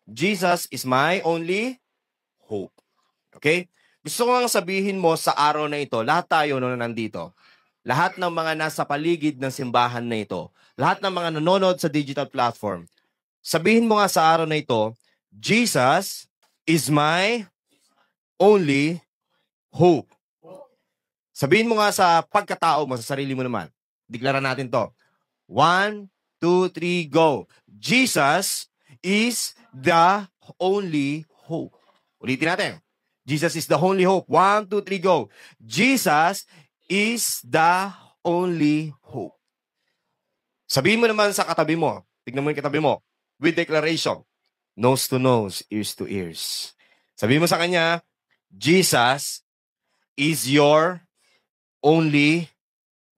Jesus is my only hope. Okay? Gusto ko nga sabihin mo sa araw na ito, lahat tayo na nandito, lahat ng mga nasa paligid ng simbahan na ito, lahat ng mga nanonood sa digital platform, sabihin mo nga sa araw na ito, Jesus is my only hope. Sabihin mo nga sa pagkatao mo, sa sarili mo naman. Deklara natin to. 1, 2, 3, go. Jesus is the only hope. Ulitin natin. Jesus is the only hope. 1, 2, 3, go. Jesus is the only hope. Sabihin mo naman sa katabi mo. Tignan mo yung katabi mo. With declaration. Nose to nose, ears to ears. Sabihin mo sa kanya, Jesus is your only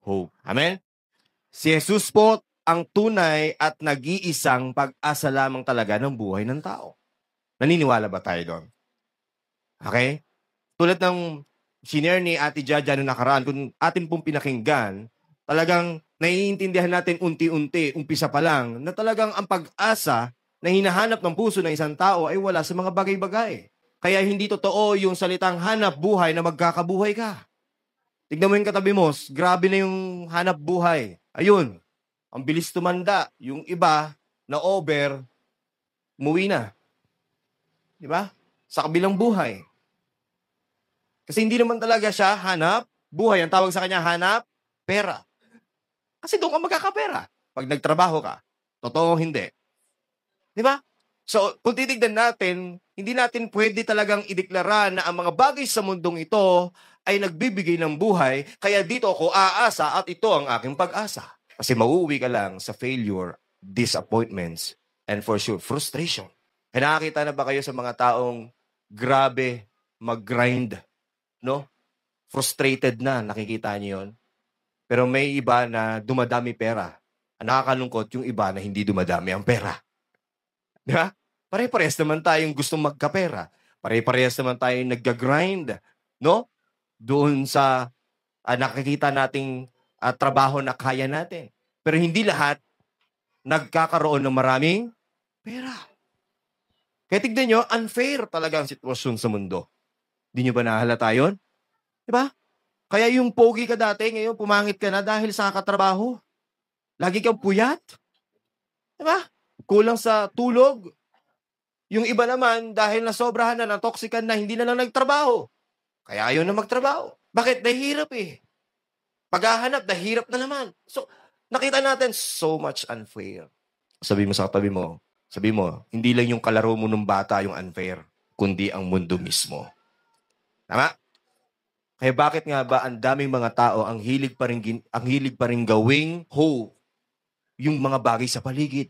hope. Amen? Si Jesus po ang tunay at nag-iisang pag-asa lamang talaga ng buhay ng tao. Naniniwala ba tayo doon? Okay? Tulad ng senior ni Ate Jaja noong nakaraan, kung atin pong pinakinggan, talagang naiintindihan natin unti-unti, umpisa pa lang, na talagang ang pag-asa na hinahanap ng puso ng isang tao ay wala sa mga bagay-bagay. Kaya hindi totoo yung salitang hanap buhay na magkakabuhay ka. Tignan mo yung katabi mo, grabe na yung hanap buhay. Ayun, ang bilis tumanda. Yung iba na over, umuwi na. Di ba? Sa kabilang buhay. Kasi hindi naman talaga siya hanap buhay. Ang tawag sa kanya, hanap pera. Kasi doon ka magkakapera pag nagtrabaho ka. Totoo hindi. Di ba? So, kung titignan natin, hindi natin pwede talagang ideklara na ang mga bagay sa mundong ito ay nagbibigay ng buhay, kaya dito ako aasa at ito ang aking pag-asa. Kasi mauuwi ka lang sa failure, disappointments, and for sure, frustration. Kaya nakakita na ba kayo sa mga taong grabe mag-grind, no? Frustrated na, nakikita niyo yun. Pero may iba na dumadami pera. Ang nakakalungkot yung iba na hindi dumadami ang pera. Di ba? Pare-parehas naman tayong gustong magkapera. Pare-parehas naman tayong nag-grind, no? Doon sa nakikita nating trabaho na kaya natin. Pero hindi lahat nagkakaroon ng maraming pera. Kaya tignan nyo, unfair talaga ang sitwasyon sa mundo. Di nyo ba nahalata yun? Diba? Kaya yung pogi ka dati, ngayon pumangit ka na dahil sa katrabaho. Lagi kang puyat. Diba? Kulang sa tulog. Yung iba naman, dahil nasobrahan na, natoksikan na, hindi na lang nagtrabaho. Kaya ayaw na magtrabaho. Bakit? Nahihirap eh. Paghahanap, nahihirap na naman. So, nakita natin, so much unfair. Sabi mo sa katabi mo, hindi lang yung kalaro mo nung bata yung unfair, kundi ang mundo mismo. Tama? Kaya bakit nga ba ang daming mga tao ang hilig pa rin gawing yung mga bagay sa paligid?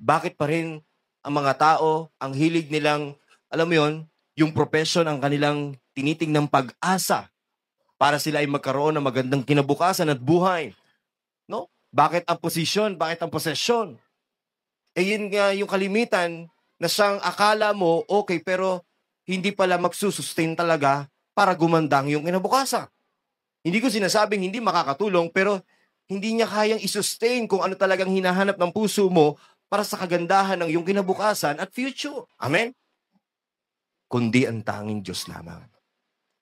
Bakit pa rin ang mga tao ang hilig nilang, alam mo yon, yung profession ang kanilang tinitingnang pag-asa para sila ay magkaroon ng magandang kinabukasan at buhay? No? Bakit ang posisyon? Bakit ang posesyon? Yun nga yung kalimitan na siyang akala mo okay pero hindi pala magsusustain talaga para gumandang yung kinabukasan. Hindi ko sinasabing hindi makakatulong pero hindi niya kayang isustain kung ano talagang hinahanap ng puso mo para sa kagandahan ng iyong kinabukasan at future. Amen? Kundi ang tanging Diyos lamang.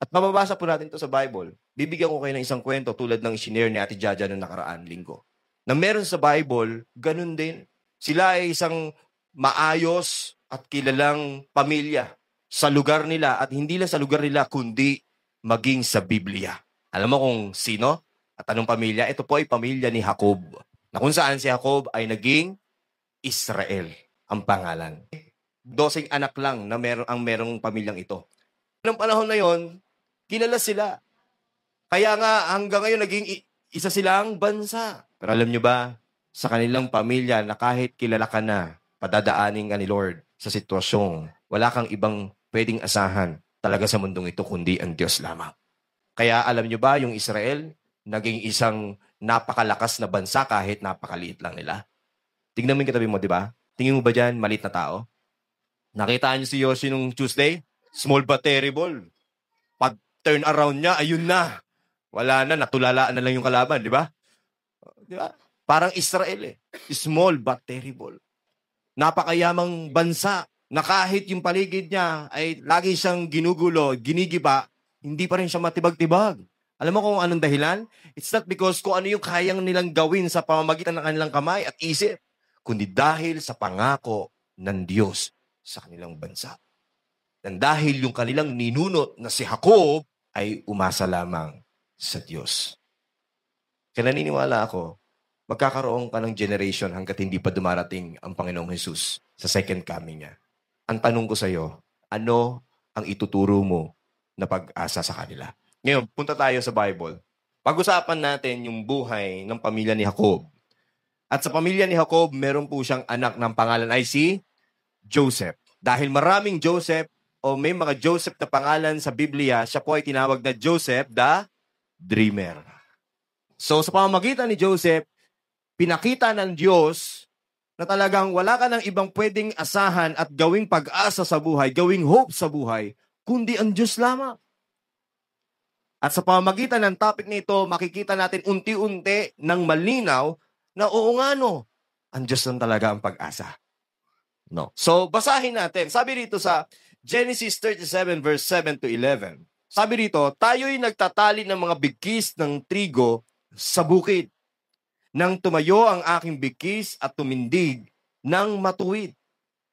At mababasa po natin ito sa Bible. Bibigyan ko kayo ng isang kwento tulad ng isinare ni Ate Jaja noong nakaraan linggo. Na meron sa Bible, ganun din. Sila ay isang maayos at kilalang pamilya sa lugar nila at hindi lang sa lugar nila kundi maging sa Biblia. Alam mo kung sino at anong pamilya? Ito po ay pamilya ni Jacob. Na kung saan si Jacob ay naging Israel ang pangalan. 12 anak lang na merong pamilyang ito. Noong panahon na yon, kilala sila. Kaya nga hanggang ngayon naging isa silang bansa. Pero alam nyo ba, sa kanilang pamilya na kahit kilala ka na, padadaanin ka ni Lord sa sitwasyong wala kang ibang pwedeng asahan talaga sa mundong ito kundi ang Diyos lamang. Kaya alam nyo ba, yung Israel, naging isang napakalakas na bansa kahit napakaliit lang nila. Tingnan mo yung katabi mo, di ba? Tingin mo ba dyan, maliit na tao? Nakitaan niyo si Yoshi nung Tuesday? Small but terrible. Pag turn around niya, ayun na. Wala na, natulalaan na lang yung kalaban, di ba? Di ba? Parang Israel eh. Small but terrible. Napakayamang bansa. na kahit yung paligid niya ay lagi siyang ginugulo, ginigiba, hindi pa rin siya matibag-tibag. Alam mo kung anong dahilan? It's not because kung ano yung kayang nilang gawin sa pamamagitan ng kanilang kamay at isip, kundi dahil sa pangako ng Diyos sa kanilang bansa. Dan dahil yung kanilang ninunot na si Jacob ay umasa lamang sa Diyos. Kaya naniniwala ako, magkakaroon ka ng generation hanggat hindi pa dumarating ang Panginoong Jesus sa second coming niya. Ang tanong ko sa iyo, ano ang ituturo mo na pag-asa sa kanila? Ngayon, punta tayo sa Bible. Pag-usapan natin yung buhay ng pamilya ni Jacob. At sa pamilya ni Jacob, meron po siyang anak ng pangalan ay si Joseph. Dahil maraming Joseph o may mga Joseph na pangalan sa Biblia, siya po ay tinawag na Joseph the Dreamer. So sa pamamagitan ni Joseph, pinakita ng Diyos na talagang wala ka ng ibang pwedeng asahan at gawing pag-asa sa buhay, gawing hope sa buhay, kundi ang Diyos lamang. At sa pamamagitan ng topic nito, makikita natin unti-unti ng malinaw na oo nga no, ang Diyos lang talaga ang pag-asa. No. So, basahin natin. Sabi rito sa Genesis 37 verse 7 to 11. Sabi rito, tayo'y nagtatali ng mga bigkis ng trigo sa bukid. Nang tumayo ang aking bigkis at tumindig ng matuwid.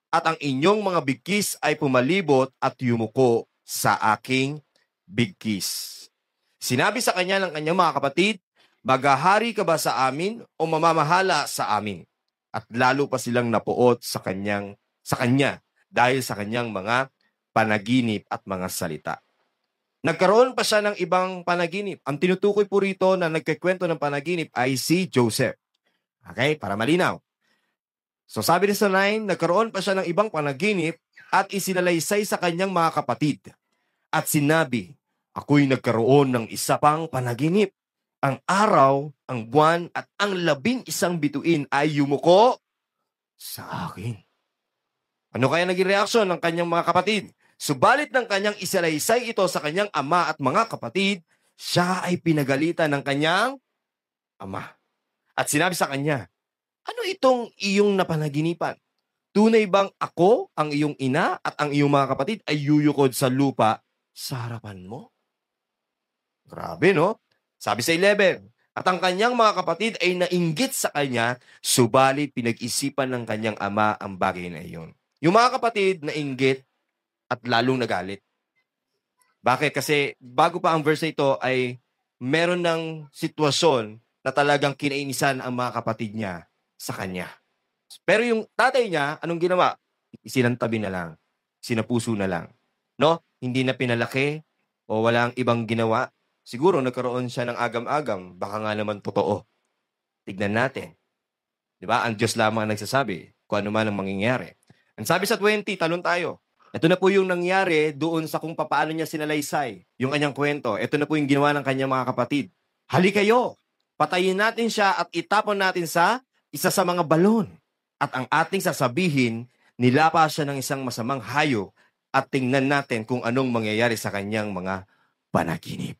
At ang inyong mga bigkis ay pumalibot at yumuko sa aking bigkis. Sinabi sa kanya ng kanyang mga kapatid, maghahari ka ba sa amin o mamamahala sa amin? At lalo pa silang napuot sa kanya dahil sa kanyang mga panaginip at mga salita. Nagkaroon pa siya ng ibang panaginip. Ang tinutukoy po rito na nagkikwento ng panaginip ay si Joseph. Okay, para malinaw. So sabi rin sa 9, nagkaroon pa siya ng ibang panaginip at isinalaysay sa kanyang mga kapatid. At sinabi, ako'y nagkaroon ng isa pang panaginip. Ang araw, ang buwan, at ang 11 bituin ay yumuko sa akin. Ano kaya naging reaksyon ng kanyang mga kapatid? Subalit ng kanyang isalaysay ito sa kanyang ama at mga kapatid, siya ay pinagalitan ng kanyang ama. At sinabi sa kanya, ano itong iyong napanaginipan? Tunay bang ako, ang iyong ina at ang iyong mga kapatid ay yuyukod sa lupa sa harapan mo? Grabe, no? Sabi sa 11, at ang kanyang mga kapatid ay nainggit sa kanya, subalit pinag-isipan ng kanyang ama ang bagay na iyon. Yung mga kapatid nainggit at lalong nagalit. Bakit? Kasi bago pa ang verse ito ay meron ng sitwasyon na talagang kinainisan ang mga kapatid niya sa kanya. Pero yung tatay niya, anong ginawa? Isinantabi na lang. Sinapuso na lang. No? Hindi na pinalaki o walang ibang ginawa. Siguro nagkaroon siya ng agam-agam. Baka nga naman totoo. Tignan natin. Diba? Ang Diyos lamang nagsasabi kung ano man ang mangyayari. Ang sabi sa 20, talon tayo. Ito na po yung nangyari doon sa kung paano niya sinalaysay. Yung kanyang kwento. Ito na po yung ginawa ng kanyang mga kapatid. Hali kayo. Patayin natin siya at itapon natin sa isa sa mga balon. At ang ating sasabihin, nilapa siya ng isang masamang hayop at tingnan natin kung anong mangyayari sa kanyang mga panaginip.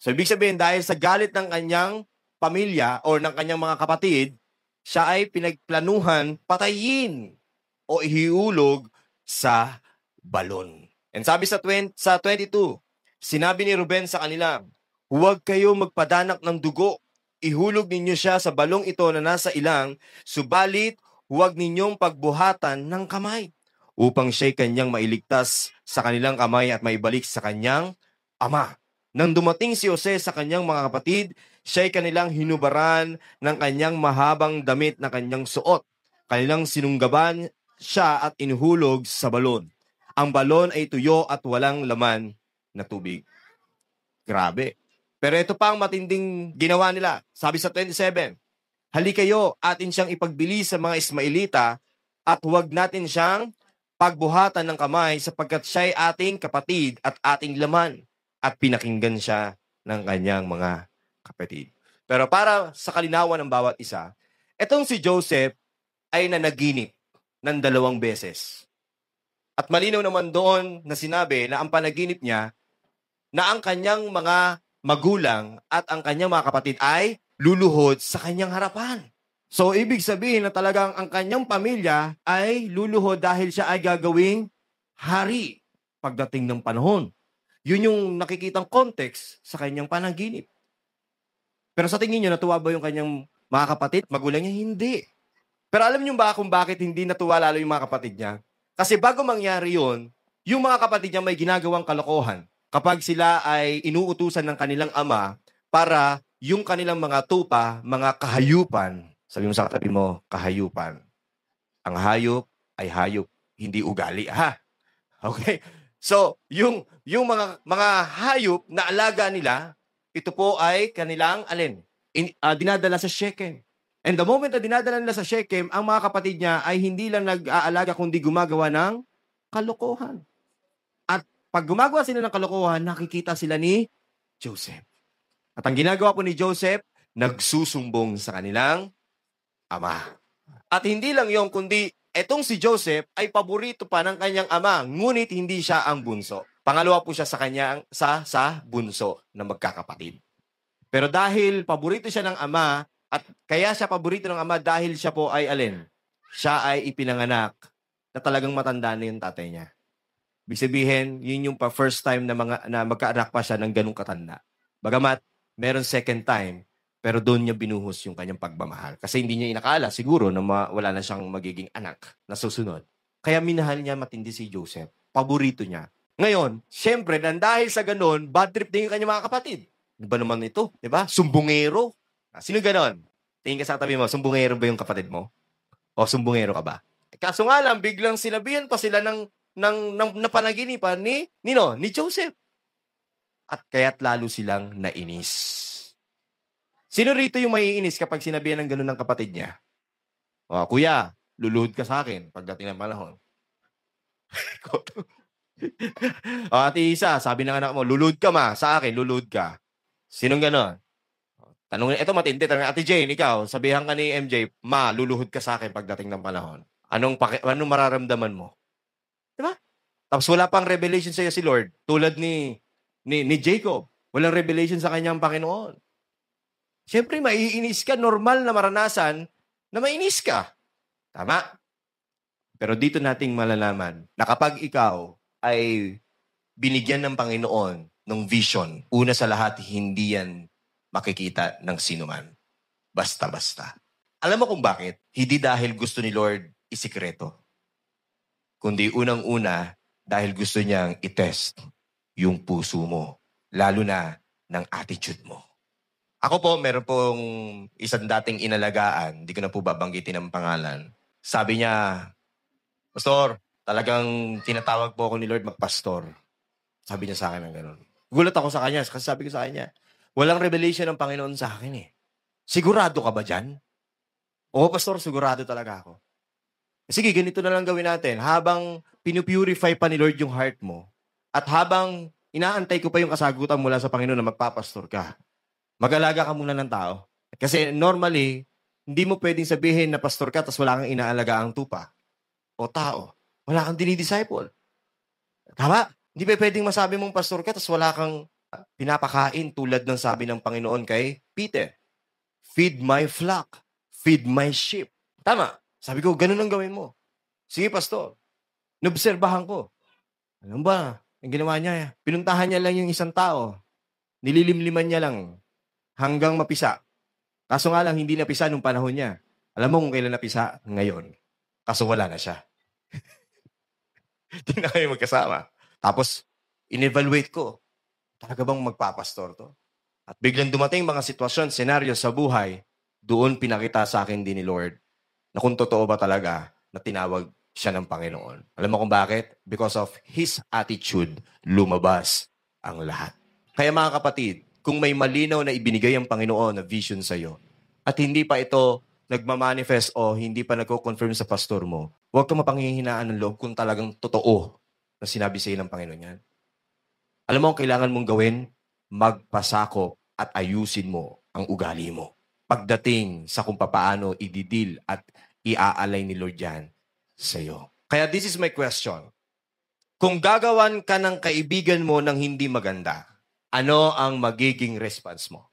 So, ibig sabihin, dahil sa galit ng kanyang pamilya o ng kanyang mga kapatid, siya ay pinagplanuhan patayin o ihulog sa balon. And sabi sa 22, sinabi ni Ruben sa kanila, huwag kayo magpadanak ng dugo. Ihulog ninyo siya sa balong ito na nasa ilang, subalit huwag ninyong pagbuhatan ng kamay upang siya'y kanyang mailigtas sa kanilang kamay at maibalik sa kanyang ama. Nang dumating si Jose sa kanyang mga kapatid, siya'y kanilang hinubaran ng kanyang mahabang damit na kanyang suot. Kanilang sinunggaban siya at inuhulog sa balon. Ang balon ay tuyo at walang laman na tubig. Grabe. Pero ito pa ang matinding ginawa nila. Sabi sa 27, hali kayo, atin siyang ipagbili sa mga Ismailita at huwag natin siyang pagbuhatan ng kamay sapagkat siya'y ating kapatid at ating laman. At pinakinggan siya ng kanyang mga kapatid. Pero para sa kalinawan ng bawat isa, itong si Joseph ay nanaginip ng 2 beses. At malinaw naman doon na sinabi na ang panaginip niya na ang kanyang mga magulang at ang kanyang mga kapatid ay luluhod sa kanyang harapan. So, ibig sabihin na talagang ang kanyang pamilya ay luluhod dahil siya ay gagawing hari pagdating ng panahon. Yun yung nakikitang context sa kanyang panaginip. Pero sa tingin niyo, natuwa ba yung kanyang mga kapatid? Magulang niya? Hindi. Pero alam niyo ba kung bakit hindi natuwa lalo yung mga kapatid niya? Kasi bago mangyari yun, yung mga kapatid niya may ginagawang kalokohan kapag sila ay inuutusan ng kanilang ama para yung kanilang mga tupa, mga kahayupan, sabi mo sa katabi mo, kahayupan. Ang hayop ay hayop, hindi ugali. Ha? Okay? So, yung mga hayop na alaga nila, ito po ay kanilang dinadala sa Shechem. And the moment na dinadala nila sa Shechem, ang mga kapatid niya ay hindi lang nag-aalaga kundi gumagawa ng kalokohan. At pag gumagawa sila ng kalokohan, nakikita sila ni Joseph. At ang ginagawa po ni Joseph, nagsusumbong sa kanilang ama. At hindi lang yon, kundi etong si Joseph ay paborito pa ng kanyang ama, ngunit hindi siya ang bunso. Pangalawa po siya sa kanyang sa bunso na magkakapatid. Pero dahil paborito siya ng ama, at kaya siya paborito ng ama dahil siya po ay siya ay ipinanganak na talagang matanda na yung tatay niya. Ibig sabihin, yun yung first time na magkaanak pa siya ng ganung katanda. Bagamat, meron second time, pero doon niya binuhos yung kanyang pagmamahal. Kasi hindi niya inakala siguro na wala na siyang magiging anak na susunod. Kaya minahal niya matindi si Joseph. Paborito niya. Ngayon, syempre, dahil sa ganun, bad trip din yung kanyang mga kapatid. Di ba naman ito? Di ba? Sumbungero. Sino ganon? Tingin ka sa tabi mo, sumbungero ba yung kapatid mo? O sumbungero ka ba? Kaso nga lang, biglang sinabihan pa sila ng napanaginipan ni Joseph. At kaya't lalo silang nainis. Sino rito yung maiinis kapag sinabihan ng ganun ng kapatid niya? O, kuya, luluhod ka sa akin pagdating ng panahon. O, Ate Isa, sabi ng anak mo, luluhod ka sa akin, luluhod ka. Sinong ganon? Tanong, ito matindi. Tanong, Ate Jane, ikaw, sabihan ka ni MJ, luluhod ka sa akin pagdating ng panahon. Anong mararamdaman mo? Diba? Tapos wala pang revelation sa'yo si Lord. Tulad ni Jacob. Walang revelation sa kanyang Panginoon. Siyempre, maiinis ka. Normal na maranasan na mainis ka. Tama? Pero dito nating malalaman na kapag ikaw ay binigyan ng Panginoon ng vision, una sa lahat, hindi yan makikita ng sinuman. Basta-basta. Alam mo kung bakit? Hindi dahil gusto ni Lord isikreto. Kundi unang-una, dahil gusto niyang itest yung puso mo. Lalo na ng attitude mo. Ako po, meron pong isang dating inalagaan. Hindi ko na po babanggitin ang pangalan. Sabi niya, Pastor, talagang tinatawag po ako ni Lord magpastor. Sabi niya sa akin ng gano'n. Gulat ako sa kanya kasi sabi ko sa kanya, walang revelation ng Panginoon sa akin eh. Sigurado ka ba dyan? Oo, Pastor, sigurado talaga ako. Sige, ganito na lang gawin natin. Habang pinupurify pa ni Lord yung heart mo, at habang inaantay ko pa yung kasagutan mula sa Panginoon na magpapastor ka, mag-alaga ka muna ng tao. Kasi normally, hindi mo pwedeng sabihin na pastor ka tapos wala kang inaalaga ang tupa o tao. Wala kang dinidisciple. Tama? Hindi pa pwedeng masabi mong pastor ka tapos wala kang pinapakain tulad ng sabi ng Panginoon kay Peter. Feed my flock. Feed my sheep. Tama. Sabi ko, ganun ang gawin mo. Sige, pastor. Nobserbahan ko. Ano ba? Ang ginawa niya, pinuntahan niya lang yung isang tao. Nililimliman niya lang hanggang mapisa. Kaso nga lang, hindi napisa nung panahon niya. Alam mo kung kailan napisa? Ngayon. Kaso wala na siya. Hindi na kayo magkasama. Tapos, in-evaluate ko. Talaga bang magpapastor to? At biglang dumating mga sitwasyon, senaryo sa buhay, doon pinakita sa akin din ni Lord na kung totoo ba talaga na tinawag siya ng Panginoon. Alam mo kung bakit? Because of His attitude, lumabas ang lahat. Kaya mga kapatid, kung may malinaw na ibinigay ang Panginoon na vision sa iyo, at hindi pa ito nagmamanifest o hindi pa nagko-confirm sa pastor mo, huwag kang mapanghihinaan ng loob kung talagang totoo na sinabi sa iyo ng Panginoon yan. Alam mo ang kailangan mong gawin? Magpasakop at ayusin mo ang ugali mo. Pagdating sa kung paano ididil at iaalay ni Lord yan sa iyo. Kaya this is my question. Kung gagawan ka ng kaibigan mo ng hindi maganda, ano ang magiging response mo?